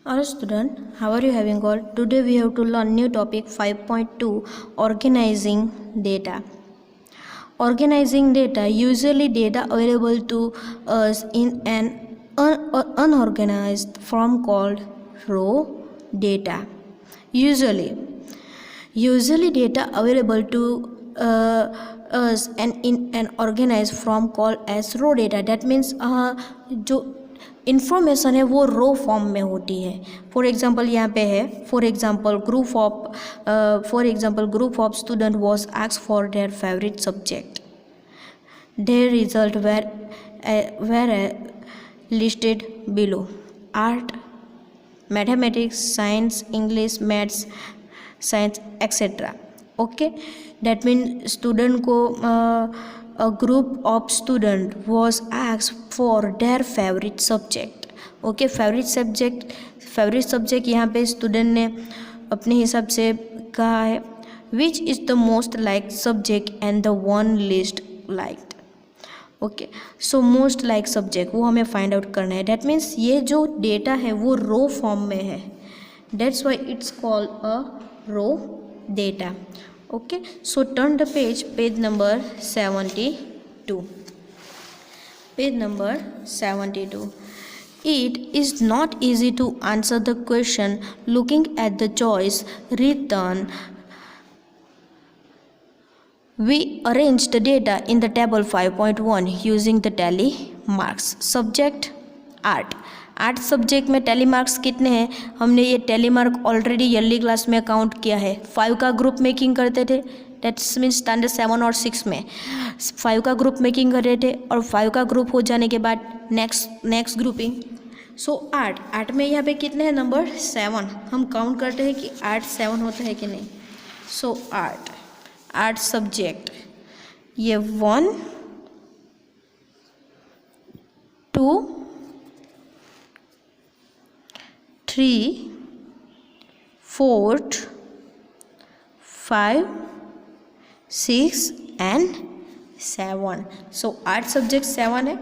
Hello student, how are you having all? Today we have to learn new topic 5.2 organizing data. Organizing data, usually data available to us in an unorganized form called raw data. Usually data available to us and in an organized form called as raw data. That means जो information है वो रो form में होती है. For example यहाँ पे है, for example group of student was asked for their favourite subject. Their result were listed below. Art, mathematics, science, English, maths, science etcetera. Okay, that mean student को a group of student was asked for their favorite subject. Okay, favourite subject यहाँ पे student ने अपने हिसाब से कहा है. विच is the most like subject and the one list liked. Okay, so most like subject वो हमें फाइंड आउट करना है. डैट मीन्स ये जो डेटा है वो रो फॉर्म में है. That's why it's called a raw data. Okay, so turn the page number 72. Page number 72. It is not easy to answer the question looking at the choice written. We arrange the data in the table 5.1 using the tally marks. Subject art subject में tally marks कितने हैं? हमने ये tally mark already early class में count किया है. 5 का group making करते थे. दैट्स मीन्स स्टैंडर्ड 7 और 6 में 5 का ग्रुप मेकिंग कर रहे थे और 5 का ग्रुप हो जाने के बाद नेक्स्ट ग्रुपिंग. सो आर्ट में यहाँ पे कितने हैं? नंबर 7. हम काउंट करते हैं कि आर्ट 7 होता है कि नहीं. सो आर्ट सब्जेक्ट ये 1 2 3 4 5 6 एंड 7. सो आर्ट सब्जेक्ट 7 है.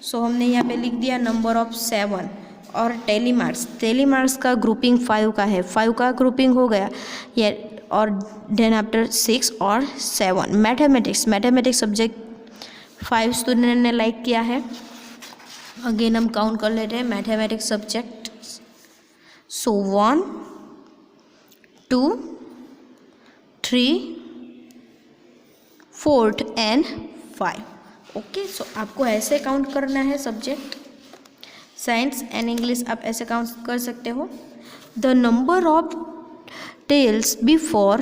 सो हमने यहाँ पे लिख दिया नंबर ऑफ 7. और टेली मार्क्स का ग्रुपिंग 5 का है. 5 का ग्रुपिंग हो गया ये. और देन आफ्टर 6 और 7. मैथमेटिक्स सब्जेक्ट 5 स्टूडेंट ने लाइक किया है. अगेन हम काउंट कर लेते हैं mathematics subject. So 1 2 3 4 and 5. Okay, so आपको ऐसे काउंट करना है सब्जेक्ट. साइंस एंड इंग्लिश आप ऐसे काउंट कर सकते हो. The number of tallies before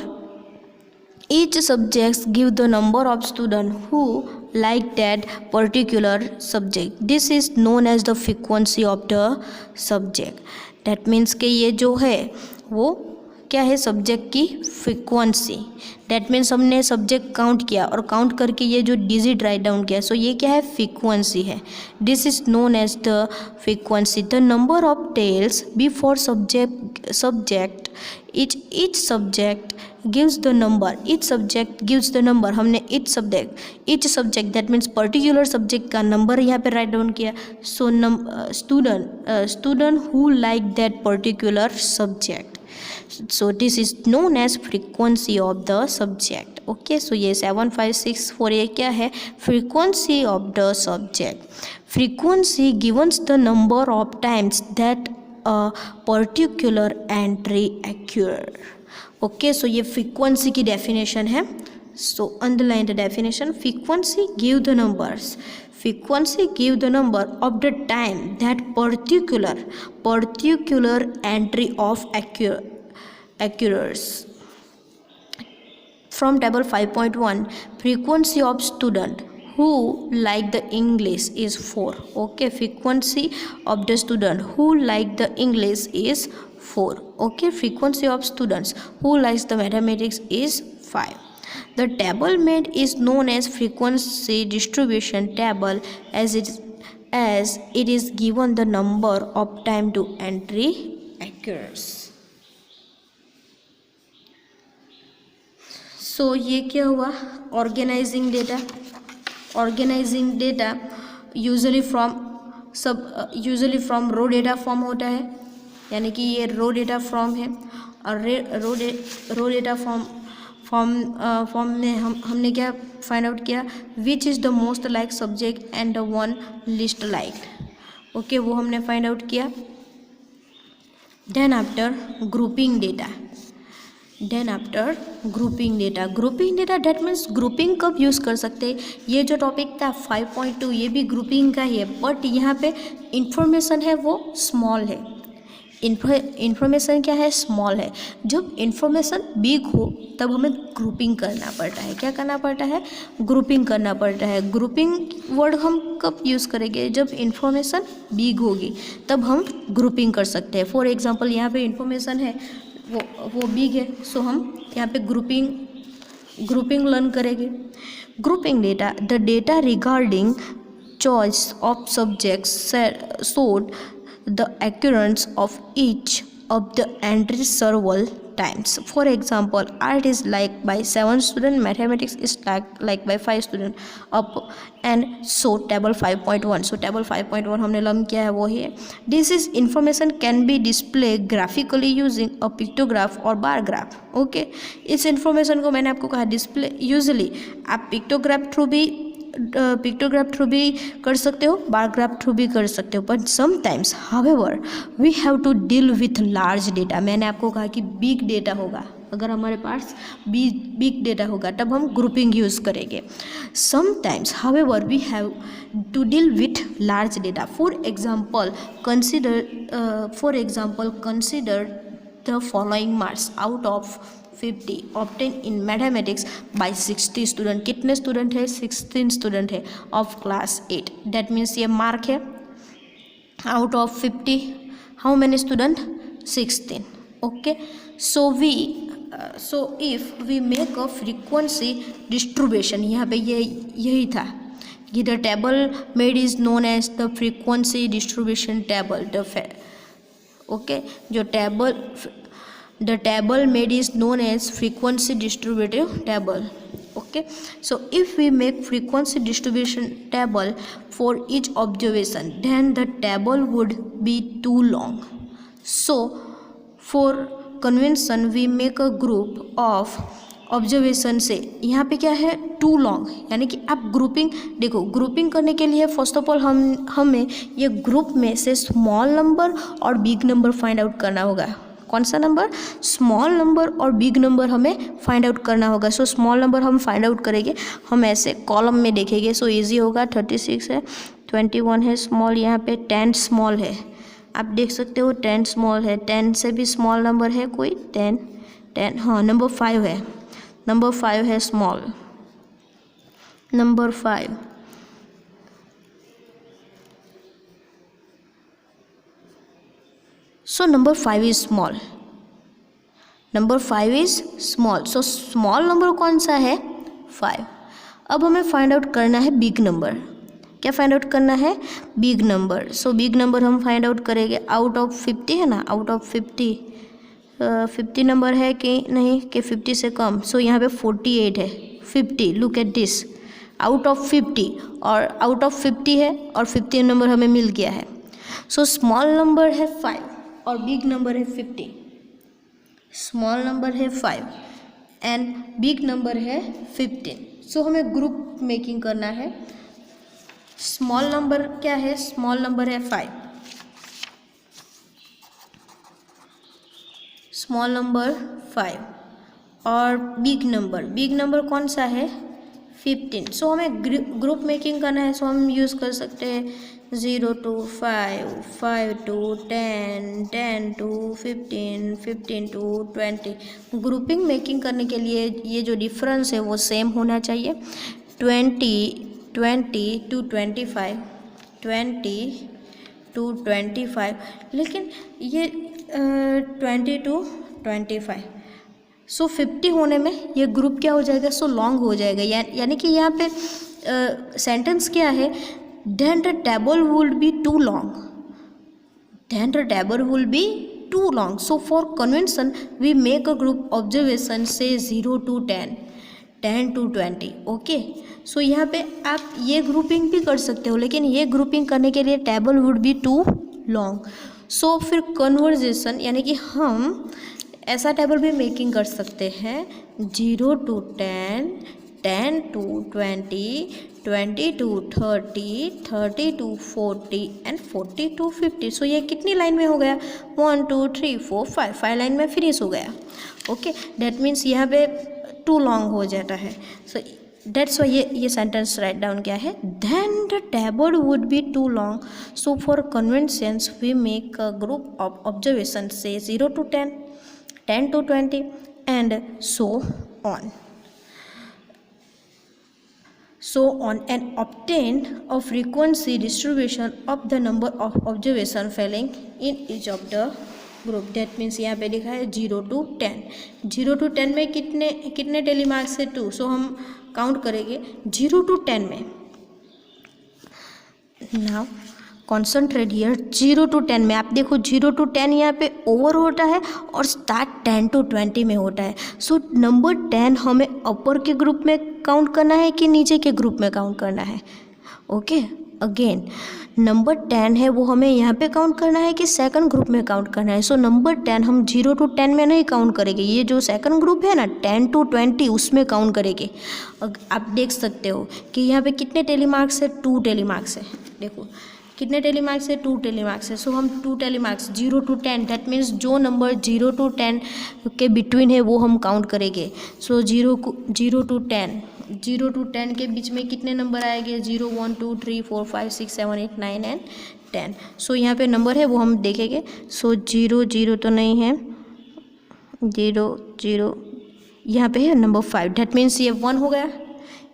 each subjects give the number of students who like that particular subject. This is known as the frequency of the subject. That means कि ये जो है वो क्या है? सब्जेक्ट की फ्रीक्वेंसी. डैट मीन्स हमने subject count किया और काउंट करके ये जो डिजिट राइट डाउन किया. सो ये क्या है? फ्रीक्वेंसी है. This is known as the frequency. The number of tallies before subject each subject gives the number. Each subject gives the number. हमने each subject that means particular subject का number यहाँ पे write down किया. So student who like that particular subject. So this is known as frequency of the subject. Okay, so ये 7 5 6 4 ये क्या है? Frequency of the subject. Frequency gives the number of times that a particular entry occur. Okay, so ये frequency की definition है. So underline the definition. Frequency give the numbers. Frequency give the number of the time that particular entry of occurs. From table 5.1, frequency of student who like the English is 4. Okay, frequency of the student who like the English is 4. Okay, frequency of students who likes the mathematics is 5. The table made is known as frequency distribution table as it is given the number of time to entry occurs. So ये क्या हुआ? Organizing data usually from raw data form होता है. यानी कि ये रो data form है, और रो डेटा फॉर्म में हमने क्या फाइंड आउट किया, which is the most like subject and the one least like, okay, वो हमने फाइंड आउट किया। Then after grouping data, grouping data that means grouping कब यूज़ कर सकते हैं। ये जो टॉपिक था 5.2 ये भी ग्रुपिंग का ही है, बट यहाँ पे इंफॉर्मेशन है वो स्मॉल है, इंफॉर्मेशन क्या है, स्मॉल है। जब इंफॉर्मेशन बिग हो तब हमें ग्रुपिंग करना पड़ता है। क्या करना पड़ता है, ग्रुपिंग करना पड़ता है। ग्रुपिंग वर्ड हम कब यूज़ करेंगे, जब इंफॉर्मेशन बिग होगी तब हम ग्रुपिंग कर सकते हैं। फॉर एग्जांपल यहाँ पे इंफॉर्मेशन है वो बिग है, सो हम यहाँ पे ग्रुपिंग लर्न करेंगे। Grouping data, the data regarding choice of subjects showed the occurrence of each of the entries several times. For example, art is liked by 7 students, mathematics is liked by 5 students, up and so table 5.1. So table 5.1 हमने learn किया है वो ही है। This is information can be displayed graphically using a pictograph or bar graph. Okay, इस information को मैंने आपको कहा डिस्प्ले, यूजली आप पिक्टोग्राफ थ्रू भी कर सकते हो, बार ग्राफ थ्रू भी कर सकते हो, but sometimes however we have to deal with large data. मैंने आपको कहा कि बिग डेटा होगा, अगर हमारे पास बिग डेटा होगा तब हम ग्रुपिंग यूज़ करेंगे। Sometimes however we have to deal with large data. For example consider the following marks out of 50 obtained in mathematics by 60 student. कितने स्टूडेंट है, 16 स्टूडेंट है ऑफ क्लास 8। दैट मीन्स ये mark है out of 50, how many student, 16। Okay, so if we make a frequency distribution, यहाँ पे यही था कि the table made is known as the frequency distribution table. The table made is known as frequency distributive table. Okay, so if we make frequency distribution table for each observation, then the table would be too long. So for convention we make a group of observation से, यहाँ पे क्या है, to long, यानी कि आप grouping देखो, grouping करने के लिए फर्स्ट ऑफ ऑल हमें ये ग्रुप में से स्मॉल नंबर और बिग नंबर फाइंड आउट करना होगा। कौन सा नंबर, स्मॉल नंबर और बिग नंबर हमें फाइंड आउट करना होगा। सो स्मॉल नंबर हम फाइंड आउट करेंगे, हम ऐसे कॉलम में देखेंगे, सो इजी होगा। 36 है, 21 है स्मॉल, यहाँ पे 10 स्मॉल है, आप देख सकते हो 10 स्मॉल है। 10 से भी स्मॉल नंबर है कोई, 10, हाँ नंबर 5 है, नंबर 5 है small, number 5। So number 5 is small, number 5 is small, so small number कौन सा है, 5। अब हमें फाइंड आउट करना है बिग नंबर। क्या फाइंड आउट करना है, big number. So big number हम फाइंड आउट करेंगे आउट ऑफ 50 है ना, आउट ऑफ 50 नंबर है कि नहीं, कि 50 से कम। सो यहाँ पे 48 है, 50, look at this, out of 50 और आउट ऑफ 50 है और 50 नंबर हमें मिल गया है। सो स्मॉल नंबर है 5 और बिग नंबर है 50। स्मॉल नंबर है 5 एंड बिग नंबर है 15। सो हमें ग्रुप मेकिंग करना है। स्मॉल नंबर क्या है, स्मॉल नंबर है 5, स्मॉल नंबर 5 और बिग नंबर कौन सा है, 15। सो हमें ग्रुप मेकिंग करना है, सो हम यूज़ कर सकते हैं 0 to 5, 5 to 10, 10 to 15, 15 to 20। Grouping making करने के लिए ये जो डिफरेंस है वो सेम होना चाहिए। 20 to 25, 20 to 25, लेकिन ये 20 to 25। सो 50 होने में ये ग्रुप क्या हो जाएगा, सो लॉन्ग हो जाएगा। यानी कि यहाँ पे सेंटेंस क्या है, then the table would be too long, then the table will be too long. So for convention we make a group observation say 0 to 10, 10 to 20। Okay, सो यहाँ पे आप ये ग्रुपिंग भी कर सकते हो, लेकिन ये ग्रुपिंग करने के लिए table would be too long. So फिर कन्वर्जेशन यानी कि हम ऐसा टेबल भी मेकिंग कर सकते हैं 0 to 10, 10 to 20, 20 to 30, 30 to 40 and 40 to 50। सो ये कितनी लाइन में हो गया 1 2 3 4 5 5 लाइन में फिनिश हो गया। ओके दैट मीन्स यहाँ पे टू लॉन्ग हो जाता है। सो दैट्स वाई ये सेंटेंस राइट डाउन क्या है, then the table would be too long so for conventions we make a group of observation से 0 to 10, 10 to 20 and so on and obtain a frequency distribution of the number of observation falling in each of the group। that means यहाँ पे लिखा है 0 to 10, 0 to 10 में कितने daily marks है 2। सो हम count करेंगे 0 to 10 में। नाउ कॉन्सेंट्रेट हियर 0 to 10 में। आप देखो 0 to 10 यहाँ पे ओवर होता है और स्टार्ट 10 to 20 में होता है। सो नंबर 10 हमें अपर के ग्रुप में काउंट करना है कि नीचे के ग्रुप में काउंट करना है। ओके अगेन नंबर 10 है वो हमें यहाँ पे काउंट करना है कि सेकंड ग्रुप में काउंट करना है। सो नंबर 10 हम 0 to 10 में नहीं काउंट करेंगे, ये जो सेकंड ग्रुप है ना 10 to 20 उसमें काउंट करेंगे। आप देख सकते हो कि यहाँ पे कितने टेली मार्क्स है 2 टेली मार्क्स है। देखो कितने टेली मार्क्स है 2 टेली मार्क्स है। सो हम 2 tally marks 0 to 10 that means जो नंबर 0 to 10 के बिटवीन है वो हम काउंट करेंगे। सो 0 to 10 के बीच में कितने नंबर आएंगे 0 1 2 3 4 5 6 7 8 9 एंड 10। सो यहाँ पे नंबर है वो हम देखेंगे। सो 0 0 तो नहीं है, 0 0 यहाँ पे है नंबर 5 दैट मीन्स ये 1 हो गया,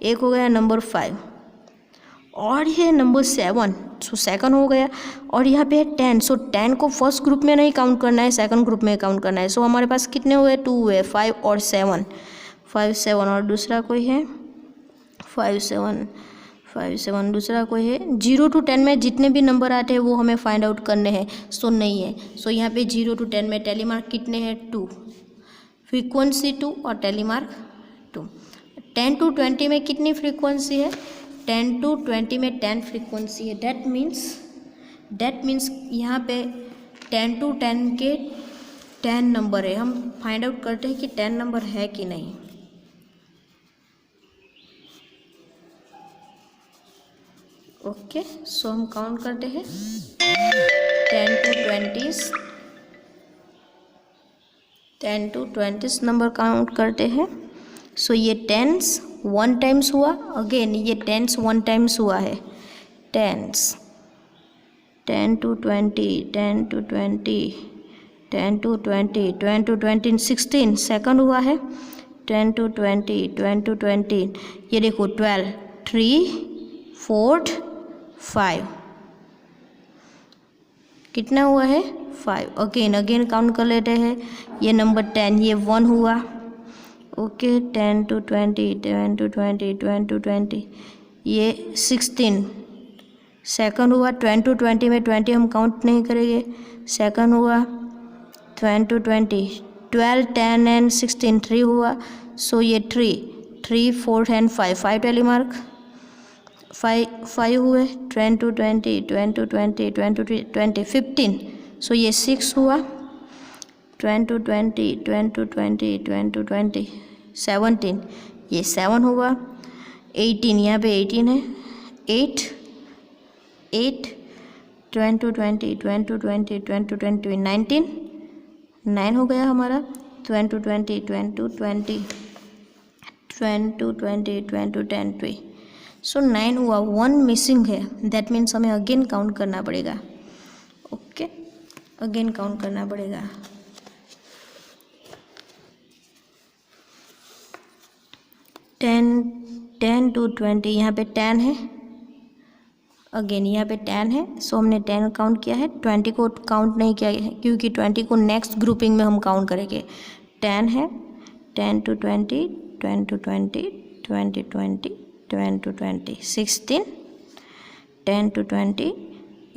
एक हो गया नंबर 5 और ये नंबर 7 सो सेकंड हो गया और यहाँ पे है 10। सो 10 को फर्स्ट ग्रुप में नहीं काउंट करना है, सेकंड ग्रुप में काउंट करना है। सो हमारे पास कितने हुए 2 हुए 5 और 7 5 7 और दूसरा कोई है 5 7 दूसरा कोई है। 0 to 10 में जितने भी नंबर आते हैं वो हमें फाइंड आउट करने हैं। सो नहीं है। सो यहाँ पे 0 to 10 में टेली मार्क कितने हैं 2, फ्रीक्वेंसी 2 और टेली मार्क 2। 10 to 20 में कितनी फ्रीक्वेंसी है 10 to 20 में 10 फ्रीक्वेंसी है। दैट मीन्स यहाँ पे 10 to 10 के 10 नंबर है। हम फाइंड आउट करते हैं कि 10 नंबर है कि नहीं। ओके सो हम काउंट करते हैं 10 to 20 नंबर काउंट करते हैं। सो ये 10s 1 टाइम्स हुआ, अगेन ये 10s 1 टाइम्स हुआ है 10s 10 to 20 10 to 20 10 to 20 10 to 20 16 second हुआ है 10 to 20 10 to 20 ये देखो 12 3 4 5 कितना हुआ है 5। अगेन काउंट कर लेते हैं। ये नंबर 10 ये 1 हुआ। ओके 10 to 20 10 to 20 10 to 20 ये 16 सेकंड हुआ। 10 to 20 में 20 हम काउंट नहीं करेंगे, सेकंड हुआ 10 to 20 12 10 एंड 16 3 हुआ। सो ये 3 4 एंड 5 टेली मार्क 5 हुए। 10 to 20 10 to 20 10 to 20 15 सो ये 6 हुआ। 10 to 20 10 to 20 10 to 20 17 ये 7 हुआ। 18 यहाँ पे 18 है 8 10 to 20 10 to 20 10 to 20 19 9 हो गया हमारा। 10 to 20 10 to 20 10 to 20 10 to 10 2 सो 9 हुआ। 1 मिसिंग है दैट मीन्स हमें अगेन काउंट करना पड़ेगा। ओके अगेन काउंट करना पड़ेगा। 10 to 20 यहाँ पे 10 है, अगेन यहाँ पे 10 है। सो हमने 10 काउंट किया है, 20 को काउंट नहीं किया है क्योंकि 20 को नेक्स्ट ग्रुपिंग में हम काउंट करेंगे। 10 है 10 to 20 10 to 20 20 20 10 to 20 16 10 to 20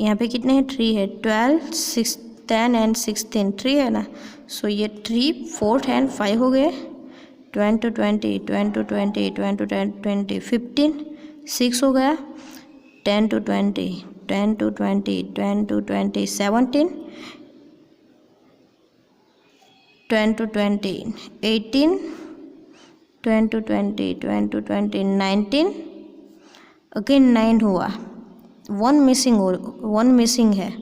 यहाँ पे कितने हैं 3 है। 12 6 10 एंड 16 3 है ना। सो ये 3 4 एंड 5 हो गए। 10 to 20 10 to 20 10 to 20 15 6 हो गया। 10 to 20 10 to 20, 10 to 20, 17, 10 to 20, 18, 10 to 20, 10 to 20, 19, again 9 हुआ, वन मिसिंग है।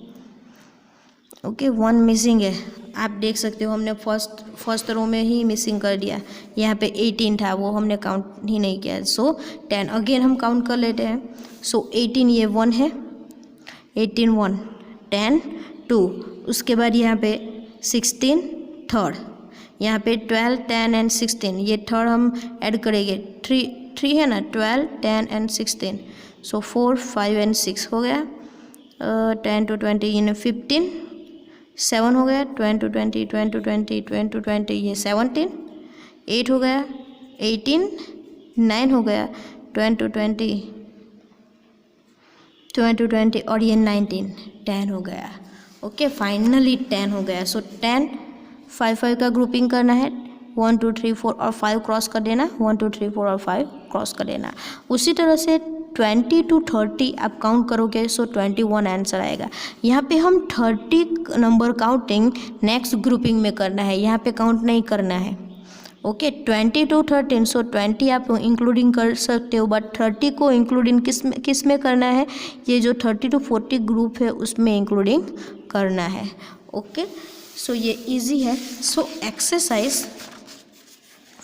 ओके, वन मिसिंग है, आप देख सकते हो हमने फर्स्ट रो में ही मिसिंग कर दिया। यहाँ पे 18 था, वो हमने काउंट ही नहीं किया। सो 10 अगेन हम काउंट कर लेते हैं। सो 18 ये 1 है, 18 1, 10 2, उसके बाद यहाँ पे 16 थर्ड, यहाँ पे 12 10 एंड 16, ये थर्ड हम ऐड करेंगे, 3 है ना, 12 10 एंड 16, सो 4 5 एंड 6 हो गया। 10 to 20 यानी 15, 7 हो गया, 20 to 20, 20 to 20, 20 to 20 ये 17, 8 हो गया, 18, 9 हो गया, 20 to 20, 20 to 20 और ये 19, 10 हो गया। ओके, फाइनली 10 हो गया। सो 10 5 का ग्रुपिंग करना है, 1 2 3 4 और 5 क्रॉस कर देना, 1 2 3 4 और 5 क्रॉस कर देना। उसी तरह से 20 to 30 आप काउंट करोगे, सो 21 आंसर आएगा। यहाँ पे हम 30 नंबर काउंटिंग नेक्स्ट ग्रुपिंग में करना है, यहाँ पे काउंट नहीं करना है। ओके, 20 to 13, सो 20 आप इंक्लूडिंग कर सकते हो, बट 30 को इंक्लूडिंग किस में करना है, ये जो 30 to 40 ग्रुप है उसमें इंक्लूडिंग करना है। ओके, सो ये इजी है। सो एक्सरसाइज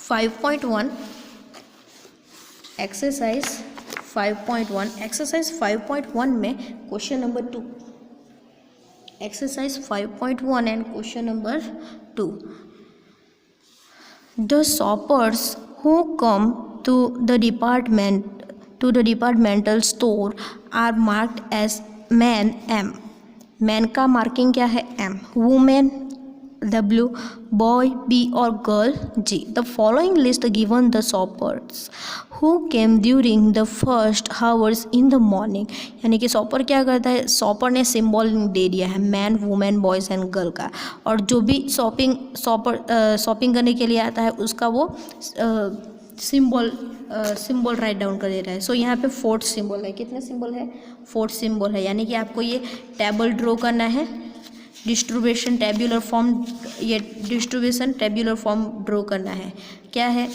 5.1, एक्सरसाइज 5.1 में question number 2, exercise 5.1 and question number 2। The shoppers who come to the departmental store are marked as man M. Man का मार्किंग क्या है, M. Women W, boy B और girl G. The following list given the shoppers who came during the first hours in the morning. यानी कि shopper क्या करता है, shopper ने सिंबल दे दिया है man women boys and girl का, और जो भी शॉपिंग करने के लिए आता है उसका वो सिंबल राइट डाउन कर देता है। सो यहाँ पे 4th सिंबल है, कितने सिंबल है, 4th सिंबल है। यानी कि आपको ये टेबल ड्रॉ करना है, डिस्ट्रीब्यूशन टेबुलर फॉर्म, ये डिस्ट्रीब्यूशन टेबुलर फॉर्म ड्रॉ करना है। क्या है,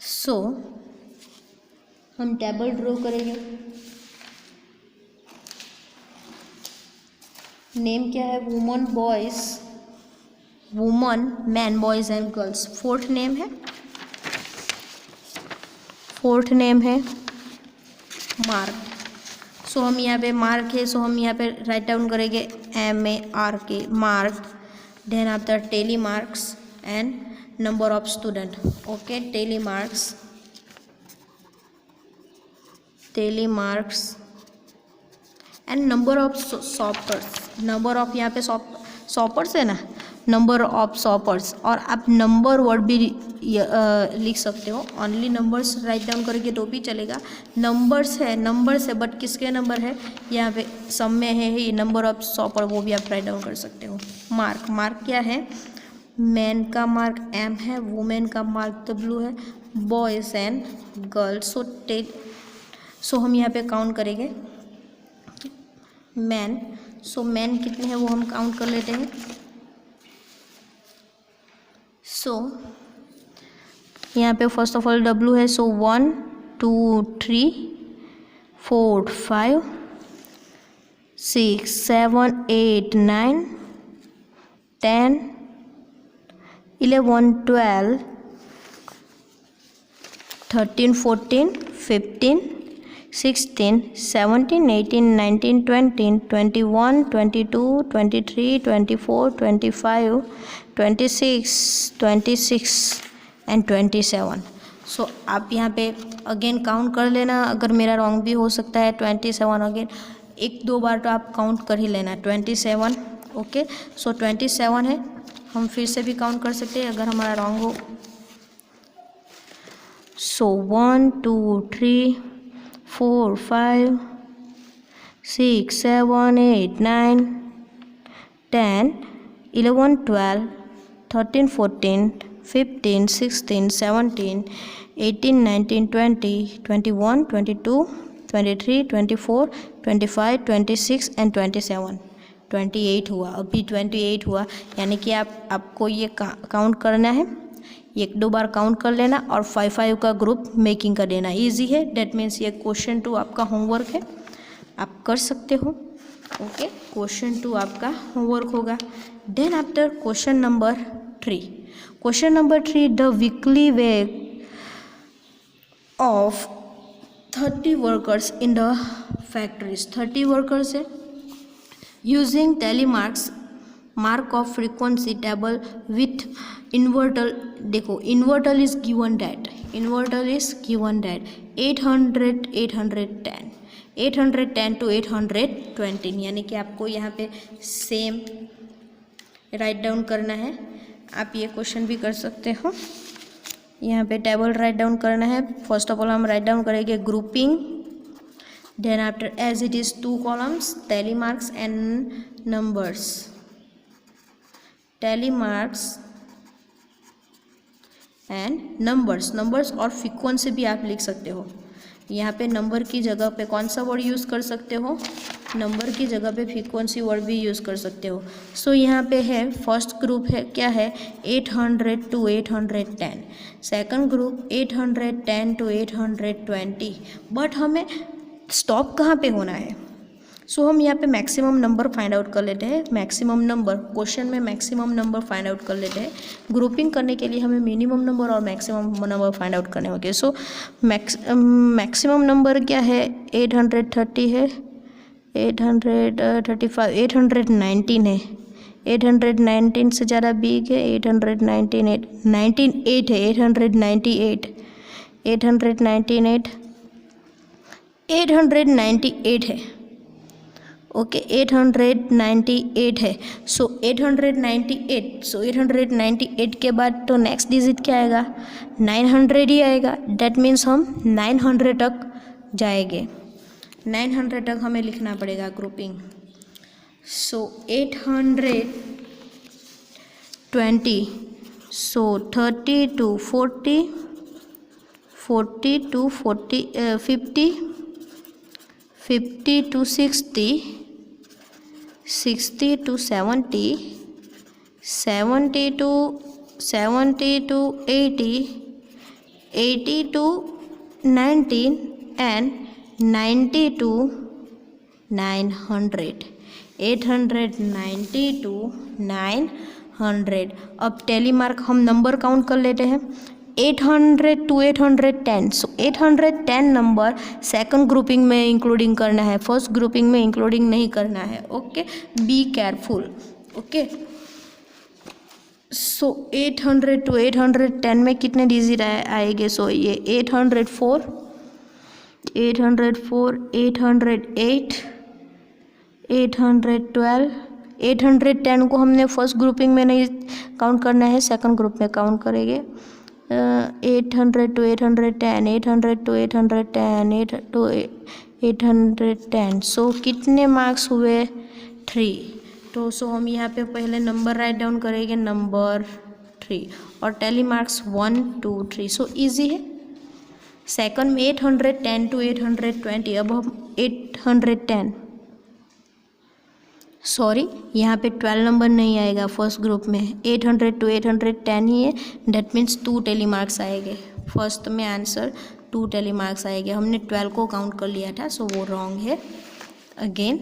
सो हम टेबल ड्रॉ करेंगे। नेम क्या है, woman boys, woman man boys and girls. 4th name है मार्क। सो हम यहाँ पे मार्क है, सो हम यहाँ पे राइट डाउन करेंगे MARK, mark. Then after tally marks and number of student. Okay, tally marks and number of shoppers. Number of, यहाँ पे शॉपर्स है ना, नंबर ऑफ शॉपर्स, और आप नंबर वर्ड भी लिख सकते हो। ओनली नंबर्स राइट डाउन करेंगे तो भी चलेगा। नंबर्स है बट किसके नंबर है, यहाँ पे सब में है ही नंबर ऑफ शॉपर, वो भी आप राइट डाउन कर सकते हो। मार्क क्या है, मैन का मार्क M है, वुमेन का मार्क W है, बॉयज़ एंड गर्ल्स। सो हम यहाँ पे काउंट करेंगे मैन। सो मैन कितने हैं वो हम काउंट कर लेते हैं। सो यहाँ पे फर्स्ट ऑफ ऑल W है, सो 1 2 3 4 5 6 7 8 9 10 11 12 13 14 15 16 17 18 19 20 21 22 23 24 25 26 एंड 27। सो आप यहाँ पे अगेन काउंट कर लेना, अगर मेरा रॉन्ग भी हो सकता है। 27 अगेन 1-2 बार तो आप काउंट कर ही लेना, 27। ओके, सो 27 है, हम फिर से भी काउंट कर सकते हैं अगर हमारा रॉन्ग हो। सो 1 2 3 4 5 6 7 8 9 10 11 12 13 14 15, 16, 17, 18, 19, 20, 21, 22, 23, 24, 25, 26 एंड 27, 28 हुआ। अभी 28 हुआ, यानी कि आपको ये काउंट करना है, एक दो बार काउंट कर लेना और 5 का ग्रुप मेकिंग कर देना। इजी है, डेट मीन्स ये क्वेश्चन 2 आपका होमवर्क है, आप कर सकते हो। ओके, क्वेश्चन 2 आपका होमवर्क होगा। Then after question number 3, question number 3, the weekly wage of 30 workers in the factories, 30 workers है, using telemarks mark of frequency table with inverter। देखो inverter is given that 800 810 810 to 820, यानी कि आपको यहाँ पे same right down करना है। आप ये क्वेश्चन भी कर सकते हो, यहाँ पे टेबल राइट डाउन करना है। फर्स्ट ऑफ ऑल हम राइट डाउन करेंगे grouping, then after as it is 2 columns tally marks and numbers, tally marks and numbers और फ्रीक्वेंसी भी आप लिख सकते हो। यहाँ पे नंबर की जगह पे कौन सा वर्ड यूज़ कर सकते हो, नंबर की जगह पे फ्रीक्वेंसी वर्ड भी यूज़ कर सकते हो। सो यहाँ पे है फर्स्ट ग्रुप है क्या है 800 to 810, second group 810 to 820, but हमें स्टॉप कहाँ पे होना है। सो हम यहाँ पे मैक्सिमम नंबर फाइंड आउट कर लेते हैं, मैक्सिमम नंबर क्वेश्चन में मैक्सिमम नंबर फाइंड आउट कर लेते हैं। ग्रुपिंग करने के लिए हमें मिनिमम नंबर और मैक्सिमम नंबर फाइंड आउट करने होंगे। सो मैक्सिमम नंबर क्या है 830 है, 835, 819 है, 819 से ज़्यादा बिग है, 898 है, 898 है। ओके 898 है। सो 898 के बाद तो नेक्स्ट डिजिट क्या आएगा 900 ही आएगा। डेट मीन्स हम 900 तक जाएंगे, 900 तक हमें लिखना पड़ेगा grouping. So 820, so 30 to 40, 40 to 40, 50 to 60, 60 to 70, 70 to 80, 80 to 90 and 90 to 900, 890 to 900। अब टेली मार्क हम नंबर काउंट कर लेते हैं 800 to 810। So 810 number second grouping में इंक्लूडिंग करना है, फर्स्ट ग्रुपिंग में इंक्लूडिंग नहीं करना है। Okay, be careful. Okay, so 800 to 810 में कितने डिजिट आएंगे। सो ये 804, 808, 812, 810 को हमने फर्स्ट ग्रुपिंग में नहीं काउंट करना है, सेकंड ग्रुप में काउंट करेंगे। 800 to 810, 800 to 810, 8 to 810। सो कितने मार्क्स हुए 3। तो सो हम यहाँ पे पहले नंबर राइट डाउन करेंगे, नंबर 3 और टैली मार्क्स 1 2 3। सो इजी है। सेकंड में 810 to 820, अब हम 810, सॉरी यहाँ पे 12 नंबर नहीं आएगा फर्स्ट ग्रुप में, 800 to 810 ही है। डेट मीन्स 2 टेली मार्क्स आएंगे। फर्स्ट में आंसर 2 टेली मार्क्स आएंगे, हमने 12 को काउंट कर लिया था, सो वो रॉन्ग है। अगेन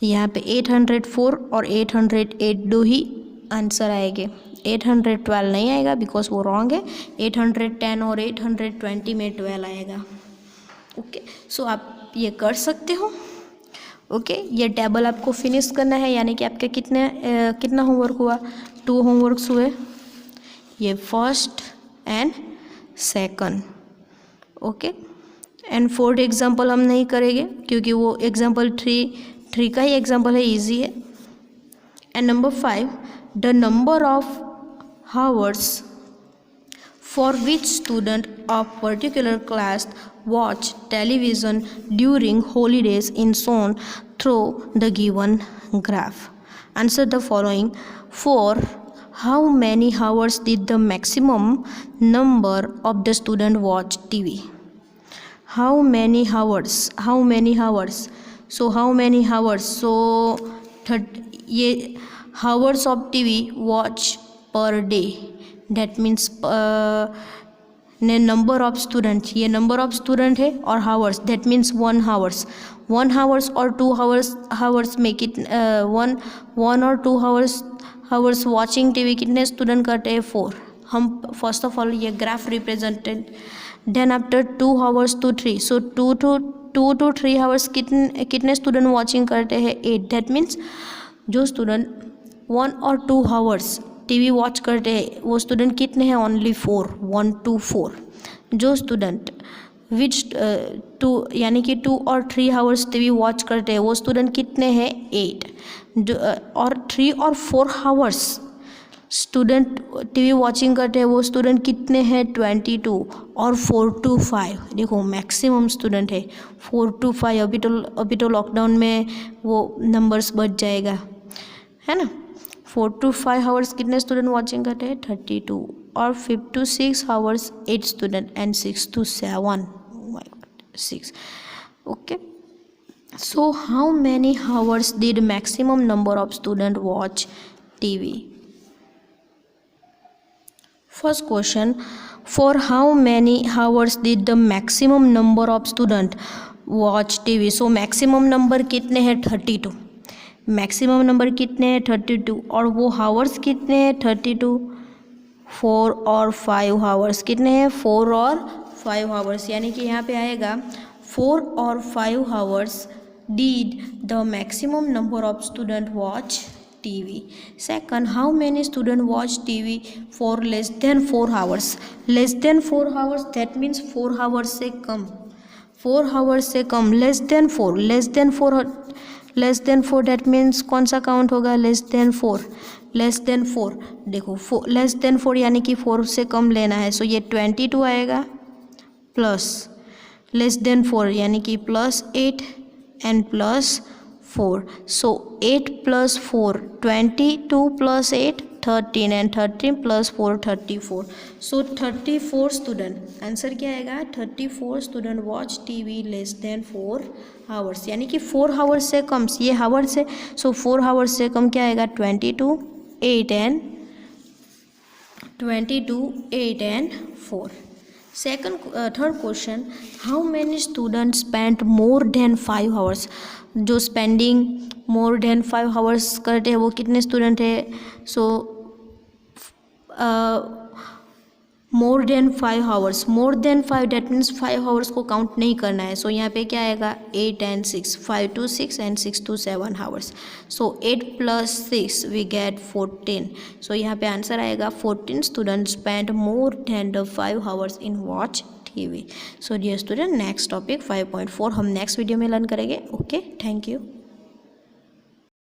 यहाँ पे 804 और 808 दो ही आंसर आएंगे, 812 नहीं आएगा बिकॉज वो रॉन्ग है। 810 और 820 में 12 आएगा। ओके, सो आप ये कर सकते हो। ओके, ये टेबल आपको फिनिश करना है, यानी कि आपके कितना होमवर्क हुआ 2 होमवर्क्स हुए, ये first and second. Okay, and fourth example हम नहीं करेंगे क्योंकि वो एग्जांपल 3 का ही एग्जांपल है, इजी है। And number 5, the number of hours for which student of particular class watch television during holidays is shown through the given graph. Answer the following. For how many hours did the maximum number of the student watch TV? How many hours? So how many hours? So ये hours of TV watch per day, that means number of student, ये number of student है, और hours, that means 1 hours और 2 hours make it 1 और 2 hours watching TV कितने student करते हैं? 4. हम first of all ये graph represented, then after 2 hours to 3, so 2 to 3 hours कितने student watching करते हैं? 8. that means जो student 1 और 2 hours TV वॉच करते हैं वो स्टूडेंट कितने हैं? ओनली 4. 1 to 4. जो स्टूडेंट विच 2 यानी कि 2 और 3 hours TV वॉच करते हैं वो स्टूडेंट कितने हैं? 8. और 3 और 4 hours स्टूडेंट TV वॉचिंग करते हैं वो स्टूडेंट कितने हैं? 22. और 4 to 5 देखो मैक्सिमम स्टूडेंट है 4 to 5. अभी तो लॉकडाउन में वो नंबर्स बढ़ जाएगा, है ना. 4 to 5 hours कितने स्टूडेंट वॉचिंग करते हैं? 32. और 5 to 6 hours 8 student, and 6 to 7 6. Okay, so how many hours did maximum number of student watch TV? First question, for how many hours did the maximum number of student watch TV? So maximum number कितने हैं? 32. Maximum number कितने हैं? 32. और वो hours कितने हैं? 32. 4 और 5 hours कितने हैं? 4 और 5 हावर्स, यानी कि यहाँ पे आएगा 4 और 5 hours did the maximum number of student watch TV. Second, how many student watch TV for less than 4 hours? Less than 4 hours, that means 4 hours से कम. 4 hours से कम. Less than 4 that means कौन सा काउंट होगा? less than 4 देखो less than 4 यानी कि 4 से कम लेना है, सो ये 22 आएगा प्लस less than 4 यानी कि plus 8 and plus 4. So 8 plus 4 22 plus 8 13 and 13 plus 4 34. So 34 student, answer क्या आएगा? 34 student watch TV less than 4 hours, यानी कि 4 hours से कम. ये हावर्स है, सो 4 hours से कम क्या आएगा? 22 8 and 4. Third question, how many student spend more than 5 hours? जो स्पेंडिंग मोर देन 5 hours करते हैं वो कितने स्टूडेंट है? So more than 5 hours, more than 5 that means 5 hours को काउंट नहीं करना है. सो यहाँ पे क्या आएगा? 8 and 6, 5 to 6 and 6 to 7 hours. So 8 plus 6 we get 14. सो यहाँ पे आंसर आएगा 14 student spend more than the 5 hours इन watch TV. So dear student, next topic 5.4 हम नेक्स्ट वीडियो में लर्न करेंगे. Okay, thank you.